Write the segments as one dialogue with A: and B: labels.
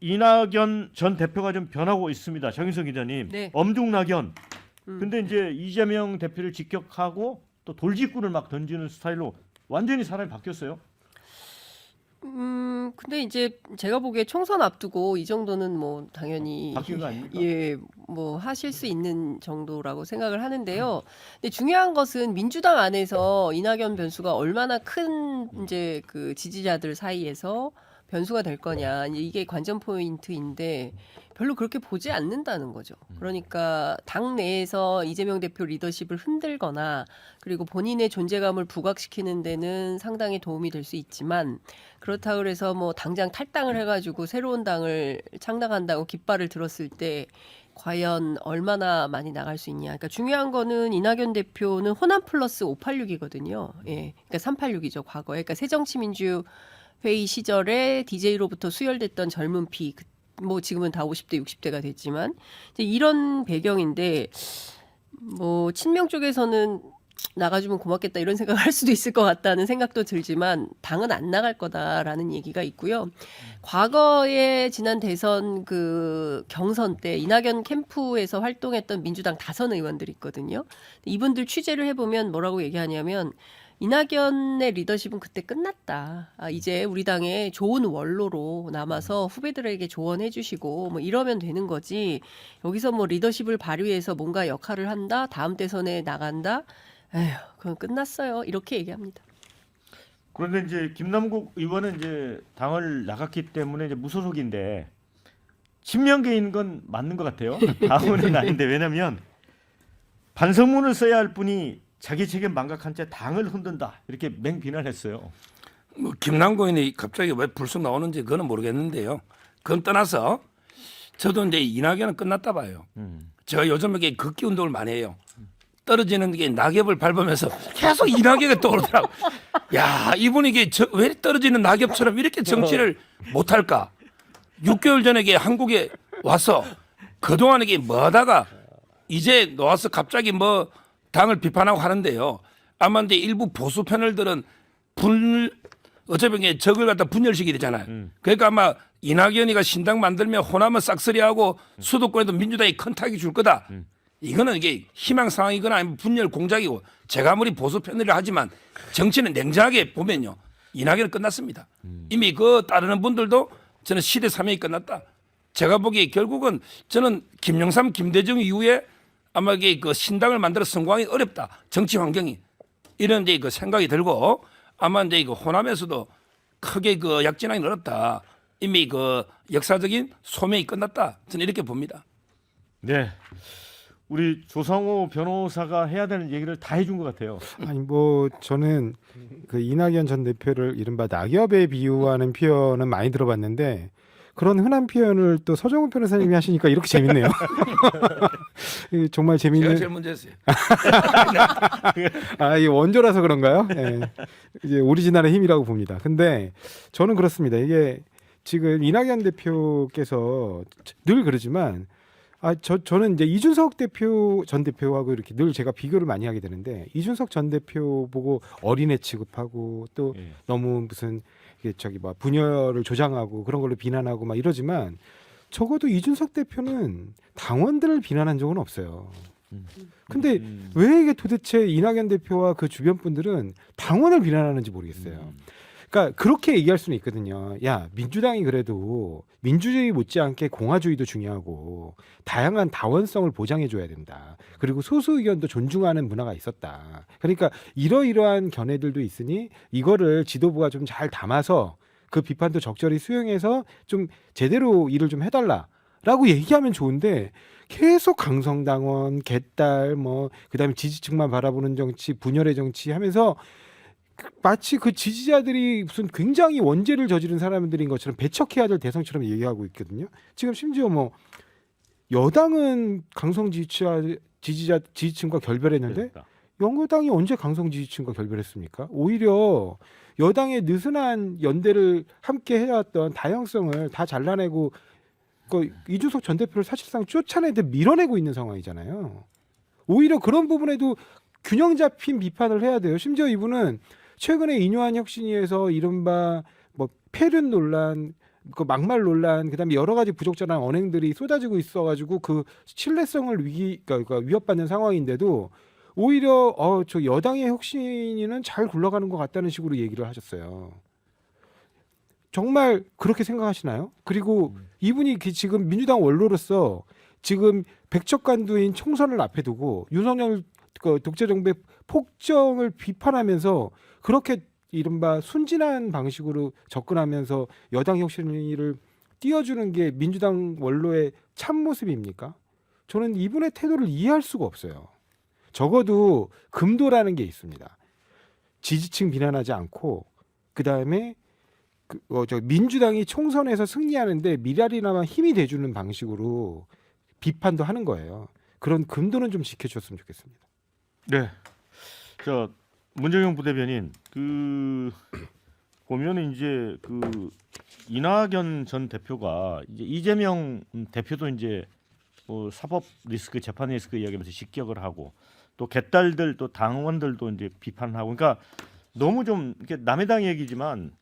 A: 이낙연 전 대표가 좀 변하고 있습니다. 정인석 기자님.
B: 네.
A: 엄중낙연. 근데 이제 이재명 대표를 직격하고 또 돌직구를 막 던지는 스타일로 완전히 사람이 바뀌었어요.
B: 근데 이제 제가 보기에 총선 앞두고 이 정도는 뭐 당연히
A: 바뀐 거 아닙니까?
B: 예, 뭐 하실 수 있는 정도라고 생각을 하는데요. 근데 중요한 것은 민주당 안에서 이낙연 변수가 얼마나 큰 이제 그 지지자들 사이에서 변수가 될 거냐 이게 관전 포인트인데 별로 그렇게 보지 않는다는 거죠. 그러니까 당 내에서 이재명 대표 리더십을 흔들거나 그리고 본인의 존재감을 부각시키는 데는 상당히 도움이 될 수 있지만 그렇다고 그래서 뭐 당장 탈당을 해가지고 새로운 당을 창당한다고 깃발을 들었을 때 과연 얼마나 많이 나갈 수 있냐. 그러니까 중요한 거는 이낙연 대표는 호남 플러스 586이거든요. 예, 그러니까 386이죠 과거에. 그러니까 새정치민주 회의 시절에 DJ로부터 수혈됐던 젊은 피, 뭐 지금은 다 50대, 60대가 됐지만 이제 이런 배경인데 뭐 친명 쪽에서는 나가주면 고맙겠다 이런 생각을 할 수도 있을 것 같다는 생각도 들지만 당은 안 나갈 거다라는 얘기가 있고요. 과거에 지난 대선 그 경선 때 이낙연 캠프에서 활동했던 민주당 다선 의원들이 있거든요. 이분들 취재를 해보면 뭐라고 얘기하냐면 이낙연의 리더십은 그때 끝났다. 이제 우리 당에 좋은 원로로 남아서 후배들에게 조언해 주시고 뭐 이러면 되는 거지. 여기서 뭐 리더십을 발휘해서 뭔가 역할을 한다. 다음 대선에 나간다. 에휴, 그건 끝났어요. 이렇게 얘기합니다.
A: 그런데 이제 김남국 의원은 이제 당을 나갔기 때문에 이제 무소속인데 친명계인 건 맞는 것 같아요. 당원은 아닌데 왜냐면 반성문을 써야 할 분이 자기 책임 망각한 채 당을 흔든다 이렇게 맹비난했어요.
C: 뭐 김남국이 갑자기 왜 불쑥 나오는지 그거는 모르겠는데요. 그건 떠나서 저도 이제 이낙연은 끝났다 봐요. 제가 요즘 이렇게 걷기 운동을 많이 해요. 떨어지는 게 낙엽을 밟으면서 계속 이낙연이 떠오르더라고. 야, 이분이 이게 왜 떨어지는 낙엽처럼 이렇게 정치를 못할까? 6개월 전에 이게 한국에 와서 그동안 이게 뭐 하다가 이제 나와서 갑자기 뭐 당을 비판하고 하는데요. 아마 이제 일부 보수 패널들은 어차피 이게 적을 갖다 분열시키잖아요. 그러니까 아마 이낙연이가 신당 만들면 호남은 싹쓸이하고 수도권에도 민주당이 큰 타격이 줄 거다. 이거는 이게 희망 상황이거나 아니면 분열 공작이고 제가 아무리 보수 패널을 하지만 정치는 냉정하게 보면요. 이낙연은 끝났습니다. 이미 그 따르는 분들도 저는 시대 사명이 끝났다. 제가 보기에 결국은 저는 김영삼, 김대중 이후에 아마 이게 그 신당을 만들어 성공하기 어렵다. 정치 환경이 이런 이제 그 생각이 들고 아마 이제 그 호남에서도 크게 그 약진하기 어렵다. 이미 그 역사적인 소명이 끝났다. 저는 이렇게 봅니다.
A: 네. 우리 조성호 변호사가 해야 되는 얘기를 다 해준 것 같아요.
D: 아니 뭐 저는 그 이낙연 전 대표를 이른바 낙엽에 비유하는 표현은 많이 들어봤는데 그런 흔한 표현을 또 서정훈 변호사님이 하시니까 이렇게 재밌네요. 정말
C: 제가
D: 재밌는.
C: 제일 문제였어요.
D: 이 원조라서 그런가요? 네. 이제 오리지널의 힘이라고 봅니다. 근데 저는 그렇습니다. 이게 지금 이낙연 대표께서 늘 그러지만 저는 이제 이준석 전 대표하고 이렇게 늘 제가 비교를 많이 하게 되는데 이준석 전 대표 보고 어린애 취급하고 또 너무 무슨 뭐 분열을 조장하고 그런 걸로 비난하고 막 이러지만 적어도 이준석 대표는 당원들을 비난한 적은 없어요. 근데 왜 이게 도대체 이낙연 대표와 그 주변 분들은 당원을 비난하는지 모르겠어요. 그러니까 그렇게 얘기할 수는 있거든요. 야, 민주당이 그래도 민주주의 못지않게 공화주의도 중요하고 다양한 다원성을 보장해줘야 된다. 그리고 소수 의견도 존중하는 문화가 있었다. 그러니까 이러이러한 견해들도 있으니 이거를 지도부가 좀 잘 담아서 그 비판도 적절히 수용해서 좀 제대로 일을 좀 해달라라고 얘기하면 좋은데 계속 강성당원, 개딸, 뭐 그다음에 지지층만 바라보는 정치, 분열의 정치 하면서 마치 그 지지자들이 무슨 굉장히 원죄를 저지른 사람들인 것처럼 배척해야 될 대상처럼 얘기하고 있거든요. 지금 심지어 뭐 여당은 강성 지지층과 결별했는데 연구당이 언제 강성 지지층과 결별했습니까? 오히려 여당의 느슨한 연대를 함께 해왔던 다양성을 다 잘라내고 이준석 전 대표를 사실상 쫓아내듯 밀어내고 있는 상황이잖아요. 오히려 그런 부분에도 균형 잡힌 비판을 해야 돼요. 심지어 이분은 최근에 인요한 혁신위에서 이른바 뭐 폐륜 논란, 그 막말 논란, 그다음에 여러 가지 부적절한 언행들이 쏟아지고 있어가지고 그 신뢰성을 그러니까 위협받는 상황인데도 오히려 저 여당의 혁신위는 잘 굴러가는 것 같다는 식으로 얘기를 하셨어요. 정말 그렇게 생각하시나요? 그리고 이분이 지금 민주당 원로로서 지금 백척간두인 총선을 앞에 두고 윤석열 독재 정부의 폭정을 비판하면서 그렇게 이른바 순진한 방식으로 접근하면서 여당 혁신위를 띄워주는 게 민주당 원로의 참 모습입니까? 저는 이분의 태도를 이해할 수가 없어요. 적어도 금도라는 게 있습니다. 지지층 비난하지 않고 그 다음에 민주당이 총선에서 승리하는데 미랄이나마 힘이 돼주는 방식으로 비판도 하는 거예요. 그런 금도는 좀 지켜줬으면 좋겠습니다.
A: 네. 자, 문정영 부대변인 보면은 이제 이낙연 전 대표가 이제 이재명 대표도 이제 사법 리스크, 재판 리스크 이야기하면서 직격을 하고 또 개딸들 또 당원들도 이제 비판하고 그러니까 너무 좀 이렇게 남의 당 얘기지만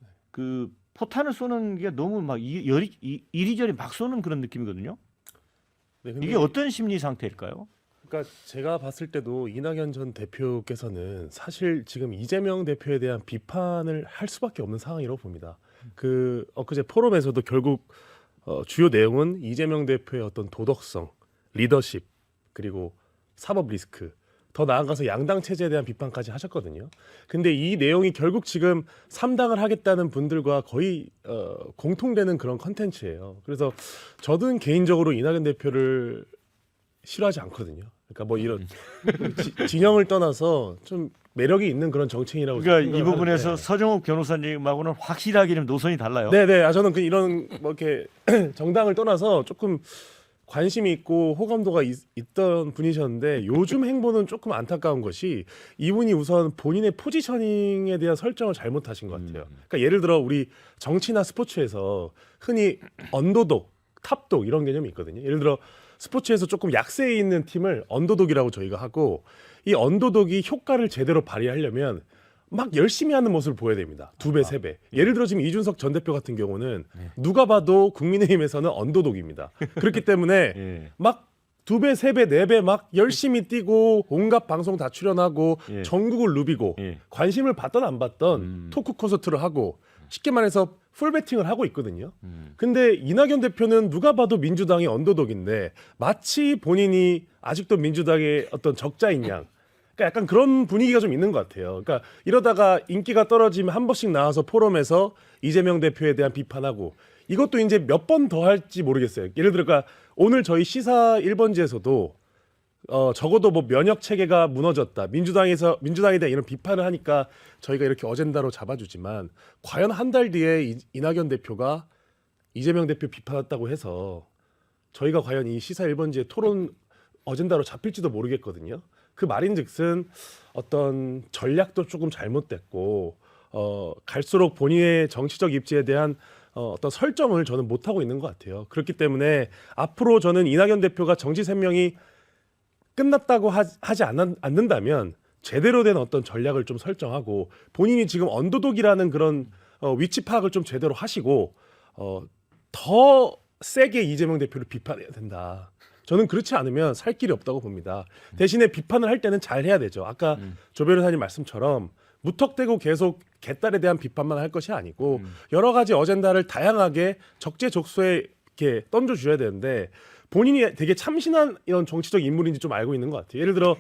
A: 포탄을 쏘는 게 너무 막 이리저리 막 쏘는 그런 느낌이거든요.
E: 네, 근데
A: 이게 어떤 심리 상태일까요?
E: 그러니까 제가 봤을 때도 이낙연 전 대표께서는 사실 지금 이재명 대표에 대한 비판을 할 수밖에 없는 상황이라고 봅니다. 엊그제 포럼에서도 결국 주요 내용은 이재명 대표의 어떤 도덕성, 리더십, 그리고 사법 리스크, 더 나아가서 양당 체제에 대한 비판까지 하셨거든요. 근데 이 내용이 결국 지금 3당을 하겠다는 분들과 거의 공통되는 그런 컨텐츠예요. 그래서 저는 개인적으로 이낙연 대표를 싫어하지 않거든요. 그러니까 뭐 이런 진영을 떠나서 좀 매력이 있는 그런 정치인이라고
A: 그러니까 이
E: 생각을
A: 부분에서
E: 하는데.
A: 서정욱 변호사님하고는 확실하게 좀 노선이 달라요.
E: 네네. 저는 이런 뭐 이렇게 정당을 떠나서 조금 관심이 있고 호감도가 있던 분이셨는데 요즘 행보는 조금 안타까운 것이 이분이 우선 본인의 포지셔닝에 대한 설정을 잘못하신 것 같아요. 그러니까 예를 들어 우리 정치나 스포츠에서 흔히 언더독, 탑독 이런 개념이 있거든요. 예를 들어 스포츠에서 조금 약세에 있는 팀을 언더독이라고 저희가 하고 이 언더독이 효과를 제대로 발휘하려면 막 열심히 하는 모습을 보여야 됩니다. 2배, 3배. 예를 들어 지금 이준석 전 대표 같은 경우는 누가 봐도 국민의힘에서는 언더독입니다. 그렇기 때문에
A: 예.
E: 막 2배, 3배, 4배 막 열심히 뛰고 온갖 방송 다 출연하고
A: 예.
E: 전국을 누비고
A: 예.
E: 관심을 받던 안 받던 토크 콘서트를 하고 쉽게 말해서 풀배팅을 하고 있거든요. 근데 이낙연 대표는 누가 봐도 민주당이 언더독인데 마치 본인이 아직도 민주당의 어떤 적자인 양 그러니까 약간 그런 분위기가 좀 있는 것 같아요. 그러니까 이러다가 인기가 떨어지면 한 번씩 나와서 포럼에서 이재명 대표에 대한 비판하고 이것도 이제 몇 번 더 할지 모르겠어요. 예를 들어 그러니까 오늘 저희 시사 1번지에서도 적어도 뭐 면역 체계가 무너졌다. 민주당에 대한 이런 비판을 하니까 저희가 이렇게 어젠다로 잡아주지만 과연 한 달 뒤에 이낙연 대표가 이재명 대표 비판했다고 해서 저희가 과연 이 시사 1번지의 토론 어젠다로 잡힐지도 모르겠거든요. 그 말인즉슨 어떤 전략도 조금 잘못됐고 갈수록 본인의 정치적 입지에 대한 어떤 설정을 저는 못하고 있는 것 같아요. 그렇기 때문에 앞으로 저는 이낙연 대표가 정치 생명이 끝났다고 하지 않는다면 제대로 된 어떤 전략을 좀 설정하고 본인이 지금 언더독이라는 그런 위치 파악을 좀 제대로 하시고 더 세게 이재명 대표를 비판해야 된다. 저는 그렇지 않으면 살 길이 없다고 봅니다. 대신에 비판을 할 때는 잘 해야 되죠. 아까 조 변호사님 말씀처럼 무턱대고 계속 개딸에 대한 비판만 할 것이 아니고 여러 가지 어젠다를 다양하게 적재적소에 이렇게 던져줘야 되는데 본인이 되게 참신한 이런 정치적 인물인지 좀 알고 있는 것 같아요. 예를 들어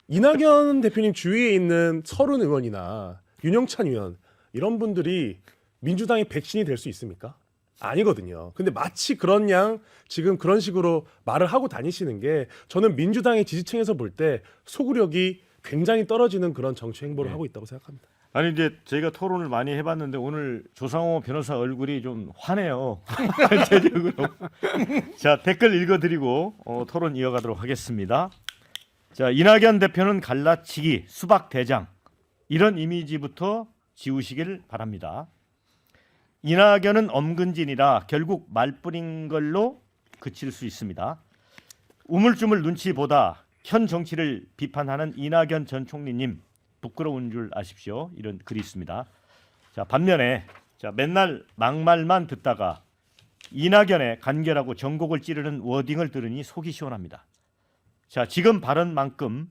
E: 이낙연 대표님 주위에 있는 서른 의원이나 윤영찬 의원 이런 분들이 민주당의 백신이 될 수 있습니까? 아니거든요. 근데 마치 그런 양 지금 그런 식으로 말을 하고 다니시는 게 저는 민주당의 지지층에서 볼 때 소구력이 굉장히 떨어지는 그런 정치 행보를 하고 있다고 생각합니다.
A: 아니 이제 저희가 토론을 많이 해봤는데 오늘 조상호 변호사 얼굴이 좀 환해요. 전체적으로. 자 댓글 읽어드리고 토론 이어가도록 하겠습니다. 자 이낙연 대표는 갈라치기 수박 대장 이런 이미지부터 지우시길 바랍니다. 이낙연은 엄근진이라 결국 말뿐인 걸로 그칠 수 있습니다. 우물쭈물 눈치보다 현 정치를 비판하는 이낙연 전 총리님 부끄러운 줄 아십시오. 이런 글이 있습니다. 자 반면에 맨날 막말만 듣다가 이낙연의 간결하고 전곡을 찌르는 워딩을 들으니 속이 시원합니다. 자, 지금 발언만큼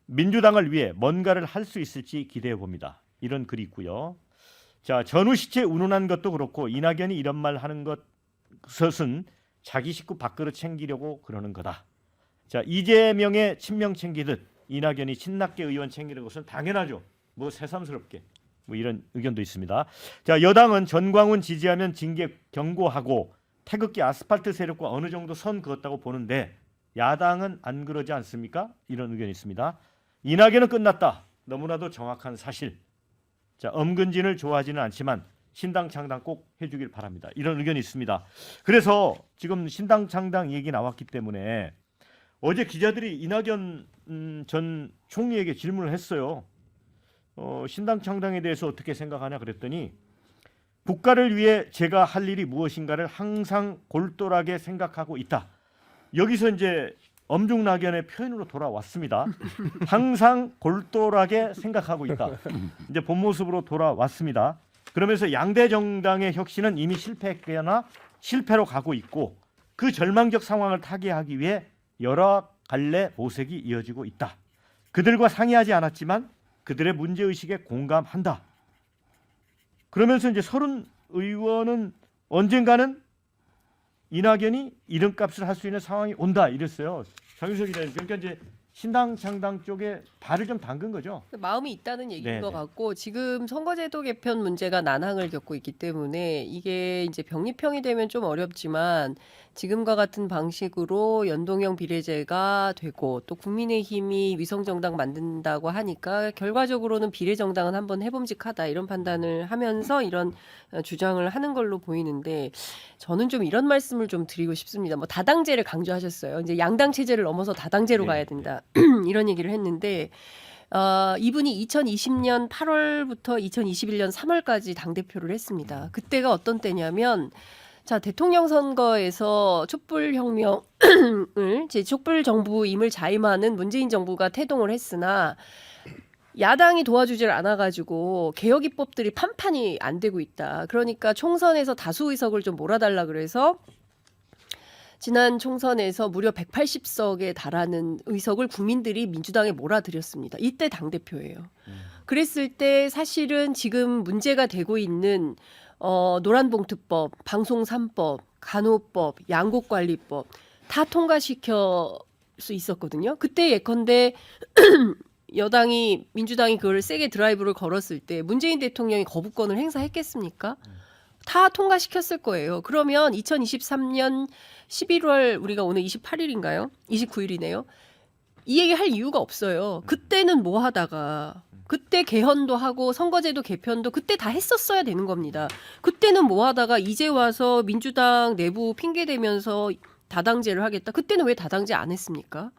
A: 민주당을 위해 뭔가를 할 수 있을지 기대해 봅니다. 이런 글이 있고요. 자, 전후 시체 운운한 것도 그렇고 이낙연이 이런 말 하는 것은 자기 식구 밥그릇 챙기려고 그러는 거다. 자, 이재명의 친명 챙기듯 이낙연이 친낙계 의원 챙기는 것은 당연하죠. 뭐 새삼스럽게 뭐 이런 의견도 있습니다. 자, 여당은 전광훈 지지하면 징계 경고하고 태극기 아스팔트 세력과 어느 정도 선 그었다고 보는데 야당은 안 그러지 않습니까? 이런 의견이 있습니다. 이낙연은 끝났다. 너무나도 정확한 사실. 자, 엄근진을 좋아하지는 않지만 신당 창당 꼭 해주길 바랍니다. 이런 의견이 있습니다. 그래서 지금 신당 창당 얘기 나왔기 때문에 어제 기자들이 이낙연 전 총리에게 질문을 했어요. 신당 창당에 대해서 어떻게 생각하냐 그랬더니 국가를 위해 제가 할 일이 무엇인가를 항상 골똘하게 생각하고 있다. 여기서 이제 엄중낙연의 표현으로 돌아왔습니다. 항상 골똘하게 생각하고 있다. 이제 본 모습으로 돌아왔습니다. 그러면서 양대 정당의 혁신은 이미 실패했거나 실패로 가고 있고 그 절망적 상황을 타개하기 위해 여러 갈래 모색이 이어지고 있다. 그들과 상의하지 않았지만 그들의 문제의식에 공감한다. 그러면서 이제 서른 의원은 언젠가는 이낙연이 이름값을 할 수 있는 상황이 온다 이랬어요. 장윤석 기자님, 그러니까 이제 신당 창당 쪽에 발을 좀 담근 거죠.
B: 마음이 있다는 얘기인
A: 네네.
B: 것 같고 지금 선거제도 개편 문제가 난항을 겪고 있기 때문에 이게 이제 병립형이 되면 좀 어렵지만 지금과 같은 방식으로 연동형 비례제가 되고 또 국민의힘이 위성정당 만든다고 하니까 결과적으로는 비례정당은 한번 해봄직하다 이런 판단을 하면서 이런 주장을 하는 걸로 보이는데 저는 좀 이런 말씀을 좀 드리고 싶습니다. 뭐 다당제를 강조하셨어요. 이제 양당 체제를 넘어서 다당제로
A: 네.
B: 가야 된다 이런 얘기를 했는데 이분이 2020년 8월부터 2021년 3월까지 당대표를 했습니다. 그때가 어떤 때냐면 자, 대통령 선거에서 촛불혁명을 제 촛불 정부임을 자임하는 문재인 정부가 태동을 했으나 야당이 도와주질 않아가지고 개혁 입법들이 판판이 안 되고 있다. 그러니까 총선에서 다수 의석을 좀 몰아달라 그래서 지난 총선에서 무려 180석에 달하는 의석을 국민들이 민주당에 몰아들였습니다. 이때 당대표예요. 그랬을 때 사실은 지금 문제가 되고 있는 노란봉투법, 방송 3법, 간호법, 양곡관리법 다 통과시킬 수 있었거든요. 그때 예컨대 여당이 민주당이 그걸 세게 드라이브를 걸었을 때 문재인 대통령이 거부권을 행사했겠습니까? 다 통과시켰을 거예요. 그러면 2023년 11월 우리가 오늘 28일인가요? 29일이네요. 이 얘기 할 이유가 없어요. 그때는 뭐 하다가 그때 개헌도 하고 선거제도 개편도 그때 다 했었어야 되는 겁니다. 그때는 뭐 하다가 이제 와서 민주당 내부 핑계대면서 다당제를 하겠다. 그때는 왜 다당제 안 했습니까?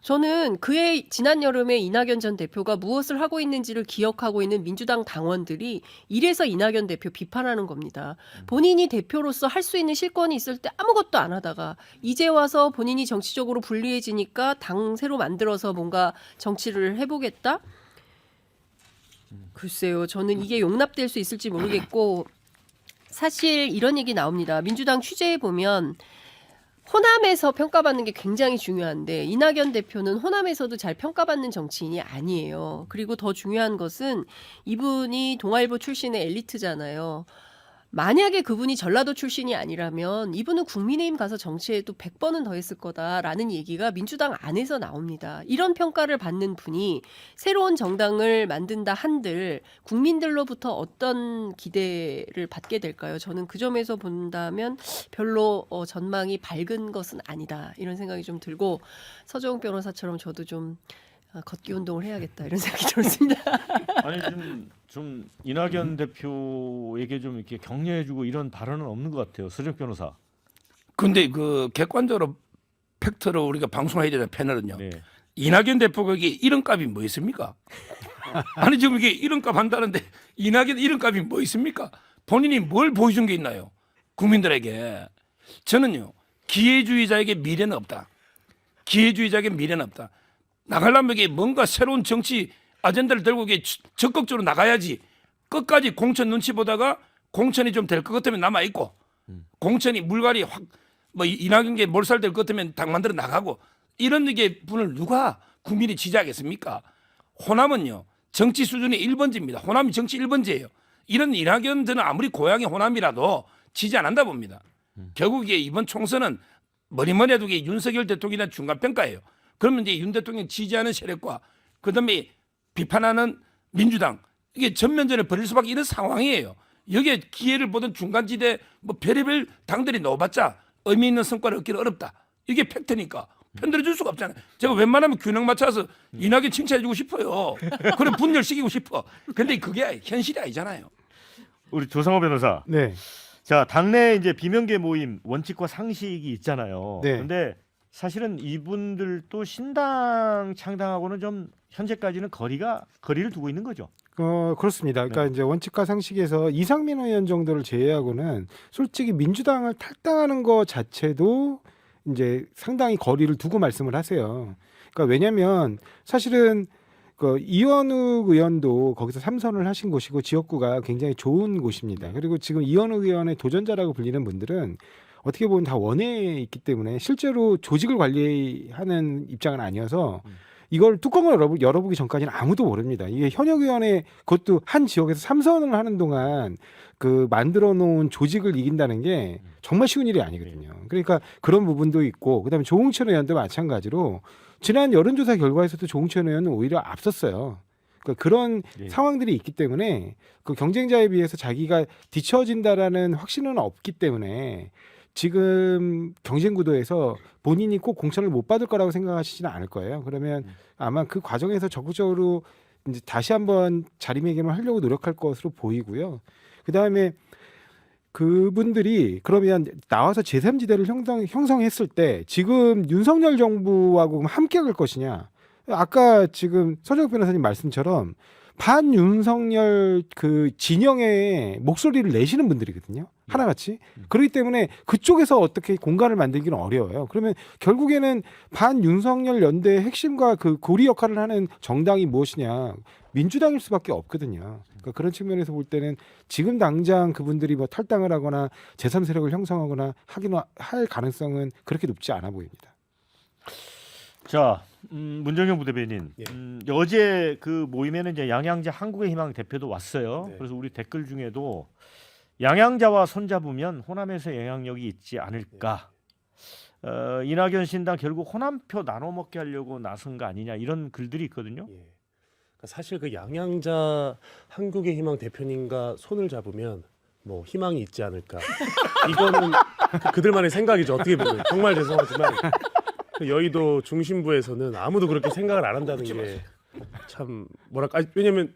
B: 저는 그해 지난 여름에 이낙연 전 대표가 무엇을 하고 있는지를 기억하고 있는 민주당 당원들이 이래서 이낙연 대표 비판하는 겁니다. 본인이 대표로서 할 수 있는 실권이 있을 때 아무것도 안 하다가 이제 와서 본인이 정치적으로 불리해지니까 당 새로 만들어서 뭔가 정치를 해보겠다? 글쎄요. 저는 이게 용납될 수 있을지 모르겠고 사실 이런 얘기 나옵니다. 민주당 취재해 보면 호남에서 평가받는 게 굉장히 중요한데 이낙연 대표는 호남에서도 잘 평가받는 정치인이 아니에요. 그리고 더 중요한 것은 이분이 동아일보 출신의 엘리트잖아요. 만약에 그분이 전라도 출신이 아니라면 이분은 국민의힘 가서 정치해도 100번은 더 했을 거다라는 얘기가 민주당 안에서 나옵니다. 이런 평가를 받는 분이 새로운 정당을 만든다 한들 국민들로부터 어떤 기대를 받게 될까요? 저는 그 점에서 본다면 별로 전망이 밝은 것은 아니다. 이런 생각이 좀 들고 서정욱 변호사처럼 저도 좀 걷기 운동을 해야겠다 이런 생각이 들었습니다.
A: 아니 좀 이낙연 대표에게 좀 이렇게 격려해주고 이런 발언은 없는 것 같아요. 서정 변호사.
C: 근데 그 객관적으로 팩트로 우리가 방송해야 되는 패널은요.
A: 네.
C: 이낙연 대표가 이게 이름값이 뭐 있습니까? 아니 지금 이게 이름값 한다는데 이낙연 이름값이 뭐 있습니까? 본인이 뭘 보여준 게 있나요? 국민들에게. 저는요. 기회주의자에게 미래는 없다. 기회주의자에게 미래는 없다. 나가려면 이게 뭔가 새로운 정치 아젠다를 들고 이게 적극적으로 나가야지. 끝까지 공천 눈치 보다가 공천이 좀 될 것 같으면 남아 있고 공천이 물갈이 확 뭐 이낙연계 몰살될 것 같으면 당 만들어 나가고 이런 게 분을 누가 국민이 지지하겠습니까? 호남은요 정치 수준이 1번지입니다. 호남이 정치 1번지예요. 이런 이낙연 저는 아무리 고향이 호남이라도 지지 안 한다 봅니다. 결국 이게 이번 총선은 머리머리 해도 이게 윤석열 대통령이란 중간 평가예요. 그러면 이제 윤 대통령 지지하는 세력과 그다음에 비판하는 민주당 이게 전면전을 벌일 수밖에 이런 상황이에요. 여기에 기회를 보던 중간지대 뭐 별의별 당들이 넣어봤자 의미 있는 성과를 얻기는 어렵다. 이게 팩트니까 편들어줄 수가 없잖아요. 제가 웬만하면 균형 맞춰서 이낙연 칭찬해주고 싶어요. 그래 분열시키고 싶어. 근데 그게 현실이 아니잖아요.
A: 우리 조상호 변호사.
D: 네.
A: 자, 당내 이제 비명계 모임 원칙과 상식이 있잖아요.
D: 네.
A: 근데 사실은 이분들도 신당 창당하고는 좀 현재까지는 거리를 두고 있는 거죠.
D: 그렇습니다. 그러니까 이제 원칙과 상식에서 이상민 의원 정도를 제외하고는 솔직히 민주당을 탈당하는 것 자체도 이제 상당히 거리를 두고 말씀을 하세요. 그러니까 왜냐하면 사실은 그 이원욱 의원도 거기서 3선을 하신 곳이고 지역구가 굉장히 좋은 곳입니다. 그리고 지금 이원욱 의원의 도전자라고 불리는 분들은 어떻게 보면 다 원외에 있기 때문에 실제로 조직을 관리하는 입장은 아니어서 이걸 뚜껑을 열어보기 전까지는 아무도 모릅니다. 이게 현역 의원의 그것도 한 지역에서 3선을 하는 동안 그 만들어 놓은 조직을 이긴다는 게 정말 쉬운 일이 아니거든요. 그러니까 그런 부분도 있고 그다음에 조홍천 의원도 마찬가지로 지난 여론조사 결과에서도 조홍천 의원은 오히려 앞섰어요. 그러니까 그런
A: 예.
D: 상황들이 있기 때문에 그 경쟁자에 비해서 자기가 뒤처진다라는 확신은 없기 때문에 지금 경쟁 구도에서 본인이 꼭 공천을 못 받을 거라고 생각하시지는 않을 거예요. 그러면 아마 그 과정에서 적극적으로 이제 다시 한번 자리매김을 하려고 노력할 것으로 보이고요. 그 다음에 그분들이 그러면 나와서 제3지대를 형성했을 때 지금 윤석열 정부하고 함께 갈 것이냐? 아까 지금 서정욱 변호사님 말씀처럼 반윤석열 그 진영의 목소리를 내시는 분들이거든요. 하나같이. 그렇기 때문에 그쪽에서 어떻게 공간을 만들기는 어려워요. 그러면 결국에는 반윤석열 연대의 핵심과 그 고리 역할을 하는 정당이 무엇이냐. 민주당일 수밖에 없거든요. 그러니까 그런 측면에서 볼 때는 지금 당장 그분들이 뭐 탈당을 하거나 제3세력을 형성하거나 할 가능성은 그렇게 높지 않아 보입니다.
A: 자, 문정영 부대변인.
E: 예.
A: 어제 그 모임에는 이제 양양자 한국의 희망 대표도 왔어요.
E: 네.
A: 그래서 우리 댓글 중에도 양양자와 손잡으면 호남에서 영향력이 있지 않을까. 이낙연 신당 결국 호남표 나눠 먹게 하려고 나선 거 아니냐 이런 글들이 있거든요.
E: 예. 그러니까 사실 그 양양자 한국의 희망 대표님과 손을 잡으면 뭐 희망이 있지 않을까. 이거는 그들만의 생각이죠. 어떻게 보면 정말 죄송하지만 그 여의도 중심부에서는 아무도 그렇게 생각을 안 한다는 게 참 뭐랄까. 왜냐면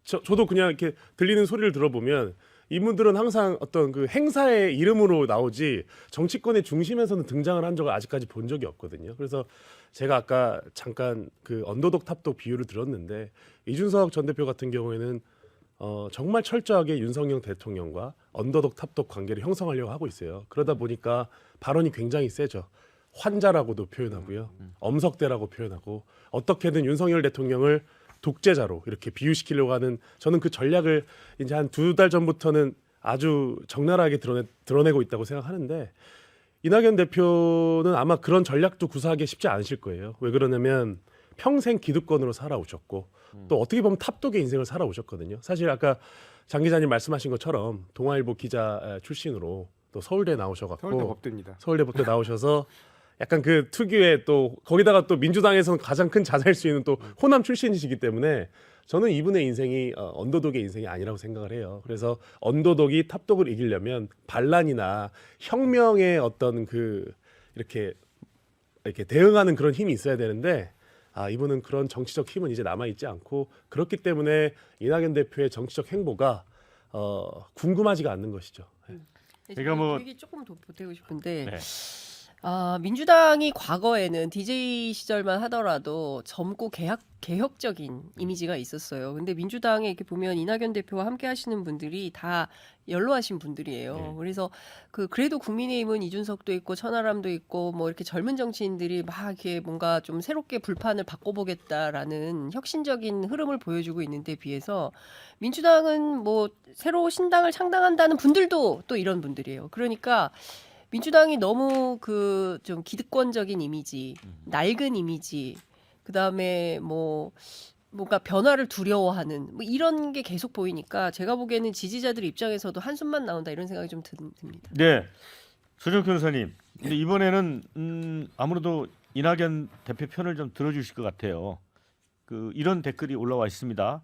E: 저도 그냥 이렇게 들리는 소리를 들어보면 이분들은 항상 어떤 그 행사의 이름으로 나오지 정치권의 중심에서는 등장을 한 적을 아직까지 본 적이 없거든요. 그래서 제가 아까 잠깐 그 언더독 탑독 비유를 들었는데 이준석 전 대표 같은 경우에는 정말 철저하게 윤석열 대통령과 언더독 탑독 관계를 형성하려고 하고 있어요. 그러다 보니까 발언이 굉장히 세죠. 환자라고도 표현하고요. 엄석대라고 표현하고 어떻게든 윤석열 대통령을 독재자로 이렇게 비유시키려고 하는 저는 그 전략을 이제 한 2달 전부터는 아주 적나라하게 드러내고 있다고 생각하는데 이낙연 대표는 아마 그런 전략도 구사하기 쉽지 않으실 거예요. 왜 그러냐면 평생 기득권으로 살아오셨고 또 어떻게 보면 탑독의 인생을 살아오셨거든요. 사실 아까 장 기자님 말씀하신 것처럼 동아일보 기자 출신으로 또 서울대 나오셔갖고
D: 서울대 법대입니다.
E: 서울대 법대 나오셔서 약간 그 특유의 또 거기다가 또 민주당에서는 가장 큰 자사일 수 있는 또 호남 출신이시기 때문에 저는 이분의 인생이 언더독의 인생이 아니라고 생각을 해요. 그래서 언더독이 탑독을 이기려면 반란이나 혁명의 어떤 그 이렇게 대응하는 그런 힘이 있어야 되는데 이분은 그런 정치적 힘은 이제 남아 있지 않고 그렇기 때문에 이낙연 대표의 정치적 행보가 궁금하지가 않는 것이죠.
A: 그러니까 뭐-
B: 얘기 조금 더 보태고 싶은데
A: 네.
B: 민주당이 과거에는 DJ 시절만 하더라도 젊고 개혁적인 이미지가 있었어요. 근데 민주당에 이렇게 보면 이낙연 대표와 함께 하시는 분들이 다 연로하신 분들이에요.
A: 네.
B: 그래서 그래도 국민의힘은 이준석도 있고 천하람도 있고 뭐 이렇게 젊은 정치인들이 막 이렇게 뭔가 좀 새롭게 불판을 바꿔보겠다라는 혁신적인 흐름을 보여주고 있는데 비해서 민주당은 뭐 새로 신당을 창당한다는 분들도 또 이런 분들이에요. 그러니까 민주당이 너무 그 좀 기득권적인 이미지, 낡은 이미지, 그 다음에 뭐 뭔가 변화를 두려워하는 뭐 이런 게 계속 보이니까 제가 보기에는 지지자들 입장에서도 한숨만 나온다 이런 생각이 좀 듭니다.
A: 네, 서정 변호사님. 근데 이번에는 아무래도 이낙연 대표 편을 좀 들어주실 것 같아요. 이런 댓글이 올라와 있습니다.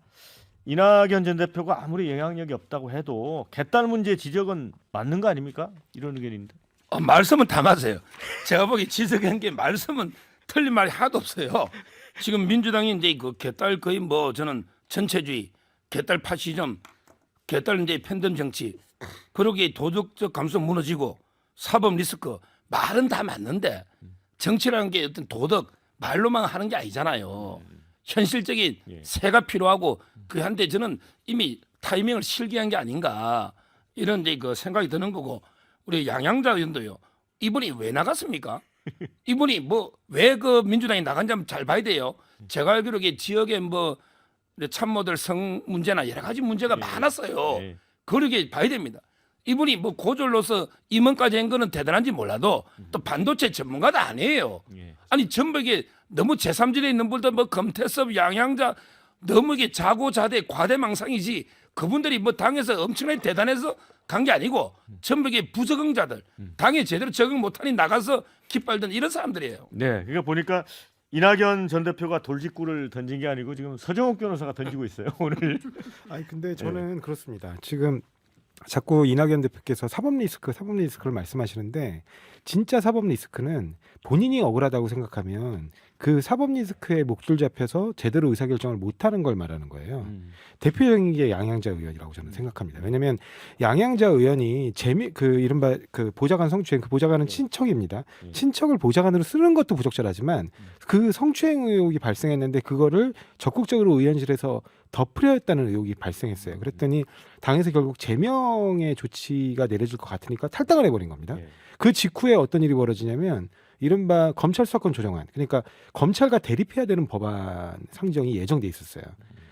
A: 이낙연 전 대표가 아무리 영향력이 없다고 해도 개딸 문제 지적은 맞는 거 아닙니까? 이런 의견인데.
C: 말씀은 다 맞아요. 제가 보기 지적한 게 말씀은 틀린 말이 하나도 없어요. 지금 민주당이 이제 그 개딸 거의 뭐 저는 전체주의, 개딸 파시즘, 개딸 이제 팬덤 정치, 그러기에 도덕적 감성 무너지고 사법 리스크 말은 다 맞는데 정치라는 게 어떤 도덕 말로만 하는 게 아니잖아요. 현실적인 세가 필요하고 그한테 저는 이미 타이밍을 실기한 게 아닌가 이런 이제 그 생각이 드는 거고. 우리 양양자 의원도요. 이분이 왜 나갔습니까? 이분이 뭐 왜 그 민주당이 나간지 한번 잘 봐야 돼요. 제가 알기로 지역에 뭐 참모들 성 문제나 여러 가지 문제가 많았어요.
A: 예.
C: 그렇게 봐야 됩니다. 이분이 뭐 고졸로서 임원까지 한 거는 대단한지 몰라도 또 반도체 전문가도 아니에요.
A: 예.
C: 아니 전부 이게 너무 제3질에 있는 분들 뭐 금태섭, 양양자 너무 이게 자고자대 과대망상이지 그분들이 뭐 당에서 엄청나게 대단해서 간 게 아니고 전부 이게 부적응자들 당에 제대로 적응 못하니 나가서 깃발든 이런 사람들이에요.
A: 네, 그러니까 보니까 이낙연 전 대표가 돌직구를 던진 게 아니고 지금 서정욱 변호사가 던지고 있어요 오늘.
D: 아니 근데 저는 그렇습니다. 지금 자꾸 이낙연 대표께서 사법 리스크를 말씀하시는데 진짜 사법 리스크는 본인이 억울하다고 생각하면 그 사법 리스크에 목줄 잡혀서 제대로 의사결정을 못하는 걸 말하는 거예요. 대표적인 게 양양자 의원이라고 저는 생각합니다. 왜냐하면 양양자 의원이 이른바 그 보좌관 성추행, 그 보좌관은 친척입니다. 친척을 보좌관으로 쓰는 것도 부적절하지만 그 성추행 의혹이 발생했는데 그거를 적극적으로 의원실에서 덮으려 했다는 의혹이 발생했어요. 그랬더니 당에서 결국 제명의 조치가 내려질 것 같으니까 탈당을 해버린 겁니다. 그 직후에 어떤 일이 벌어지냐면 이른바 검찰 수사권 조정안, 그러니까 검찰과 대립해야 되는 법안 상정이 예정돼 있었어요.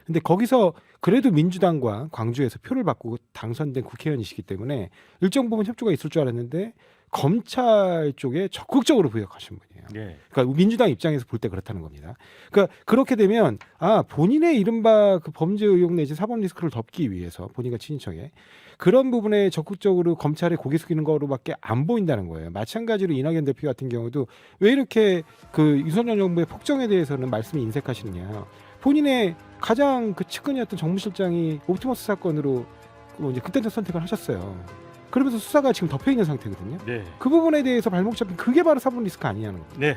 D: 근데 거기서 그래도 민주당과 광주에서 표를 바꾸고 당선된 국회의원이시기 때문에 일정 부분 협조가 있을 줄 알았는데 검찰 쪽에 적극적으로 부역하신 분이에요.
A: 네.
D: 그러니까 민주당 입장에서 볼 때 그렇다는 겁니다. 그러니까 그렇게 되면 본인의 이른바 그 범죄 의혹 내지 사법 리스크를 덮기 위해서 본인과 친인척에 그런 부분에 적극적으로 검찰에 고개 숙이는 거로밖에 안 보인다는 거예요. 마찬가지로 이낙연 대표 같은 경우도 왜 이렇게 그 윤석열 정부의 폭정에 대해서는 말씀이 인색하시느냐. 본인의 가장 그 측근이었던 정무실장이 옵티머스 사건으로 이제 극단적 선택을 하셨어요. 그러면서 수사가 지금 덮여 있는 상태거든요.
A: 네.
D: 그 부분에 대해서 발목 잡힌 그게 바로 사법 리스크 아니냐는 거예요.
A: 네.